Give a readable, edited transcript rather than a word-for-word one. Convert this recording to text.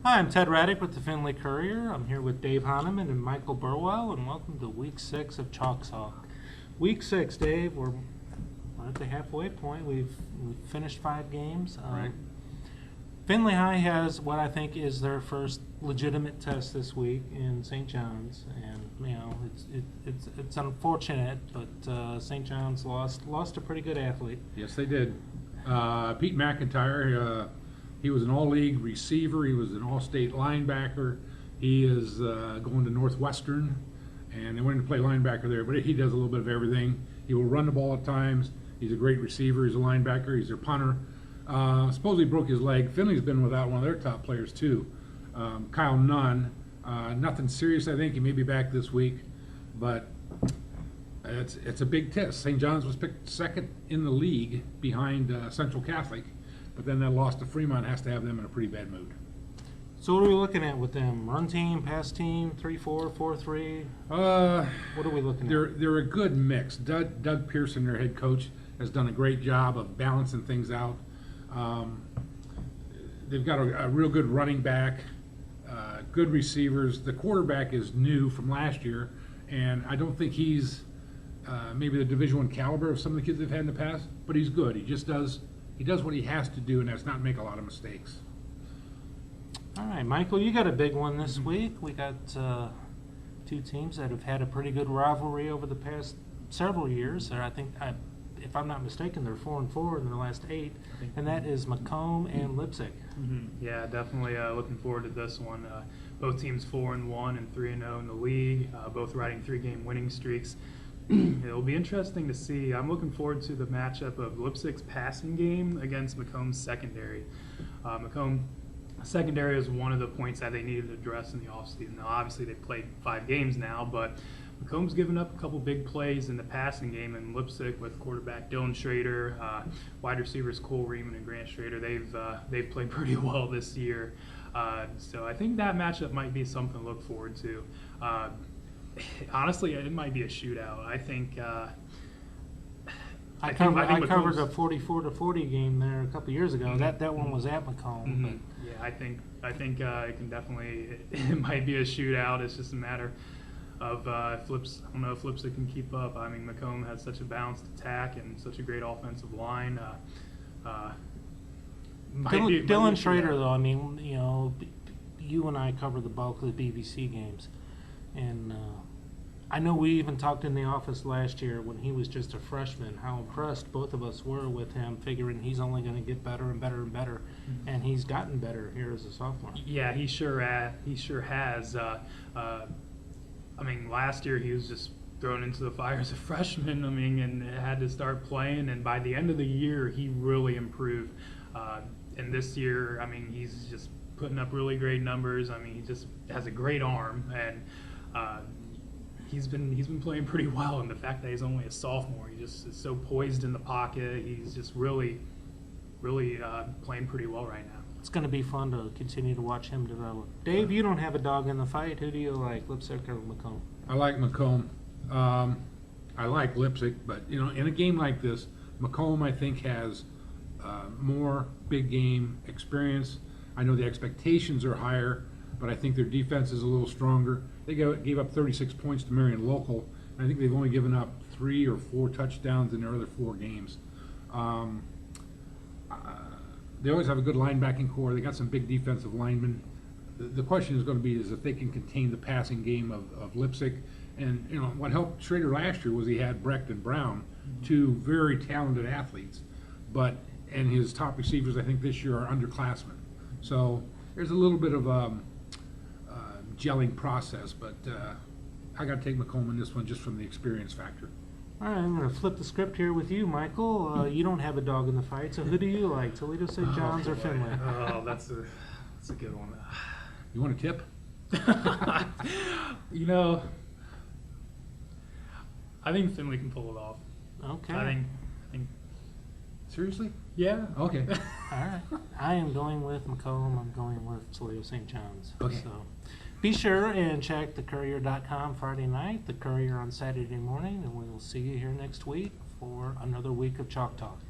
Hi, I'm Ted Radick with the Findlay Courier. I'm here with Dave Hanneman and Michael Burwell, and welcome to Week 6 of Chalk Talk. Week 6, Dave, we're at the halfway point. We've finished 5 games. Right. Findlay High has what I think is their first legitimate test this week in St. John's, and it's unfortunate, but St. John's lost a pretty good athlete. Yes, they did. Pete McIntyre, he was an all-league receiver. He was an all-state linebacker. He is going to Northwestern, and they wanted to play linebacker there, but he does a little bit of everything. He will run the ball at times. He's a great receiver. He's a linebacker. He's their punter. Supposedly broke his leg. Finley's been without one of their top players, too. Kyle Nunn. Nothing serious, I think. He may be back this week, but it's a big test. St. John's was picked second in the league behind Central Catholic, but then that loss to Fremont has to have them in a pretty bad mood. So what are we looking at with them? Run team, pass team, 3-4, 4-3? What are we looking at? They're a good mix. Doug Pearson, their head coach, has done a great job of balancing things out. They've got a real good running back, good receivers. The quarterback is new from last year, and I don't think he's maybe the Division I caliber of some of the kids they've had in the past, but he's good. He does what he has to do, and that's not make a lot of mistakes. All right, Michael, you got a big one this week. We got 2 teams that have had a pretty good rivalry over the past several years. I think, if I'm not mistaken, they're 4-4 in their last 8, and that is Macomb and Leipzig. Yeah, definitely looking forward to this one. Both teams 4-1 and 3-0 in the league, both riding 3-game winning streaks. It'll be interesting to see. I'm looking forward to the matchup of Leipzig's passing game against Macomb's secondary. Macomb secondary is one of the points that they needed to address in the offseason. Now, obviously, they've played 5 games now, but Macomb's given up a couple big plays in the passing game, and Leipzig with quarterback Dylan Schrader, wide receivers Cole Reeman and Grant Schrader, they've played pretty well this year. So I think that matchup might be something to look forward to. Honestly, it might be a shootout. I think. I covered a 44-40 game there a couple years ago. That one was at Macomb. But. Yeah, I think it can definitely. It might be a shootout. It's just a matter of flips. I don't know if Leipzig can keep up. I mean, Macomb has such a balanced attack and such a great offensive line. Dylan Schrader, though. I mean, you and I cover the bulk of the BBC games, and. I know we even talked in the office last year when he was just a freshman, how impressed both of us were with him, figuring he's only going to get better and better and better, and he's gotten better here as a sophomore. Yeah, he sure has. I mean, last year he was just thrown into the fire as a freshman. I mean, and had to start playing, and by the end of the year, he really improved. And this year, I mean, he's just putting up really great numbers. I mean, he just has a great arm, and he's been playing pretty well, and the fact that he's only a sophomore, he just is so poised in the pocket. He's just really playing pretty well right now. It's going to be fun to continue to watch him develop. Dave, you don't have a dog in the fight. Who do you like, Leipzig or Macomb? I like Macomb. I like Leipzig, but in a game like this, Macomb I think has more big game experience. I know the expectations are higher, but I think their defense is a little stronger. They gave up 36 points to Marion Local, and I think they've only given up 3 or 4 touchdowns in their other 4 games. They always have a good linebacking core. They got some big defensive linemen. The question is going to be is if they can contain the passing game of Leipzig. And what helped Schrader last year was he had Brecht and Brown, 2 very talented athletes, and his top receivers I think this year are underclassmen. So there's a little bit of gelling process, but I got to take Macomb in this one just from the experience factor. All right, I'm going to flip the script here with you, Michael. You don't have a dog in the fight, so who do you like, Toledo St. John's or Findlay? Oh, that's a good one. You want a tip? I think Findlay can pull it off. Okay. I think. Seriously? Yeah. Okay. All right. I am going with Macomb. I'm going with Toledo St. John's. Okay. So be sure and check thecourier.com Friday night, the Courier on Saturday morning, and we will see you here next week for another week of Chalk Talk.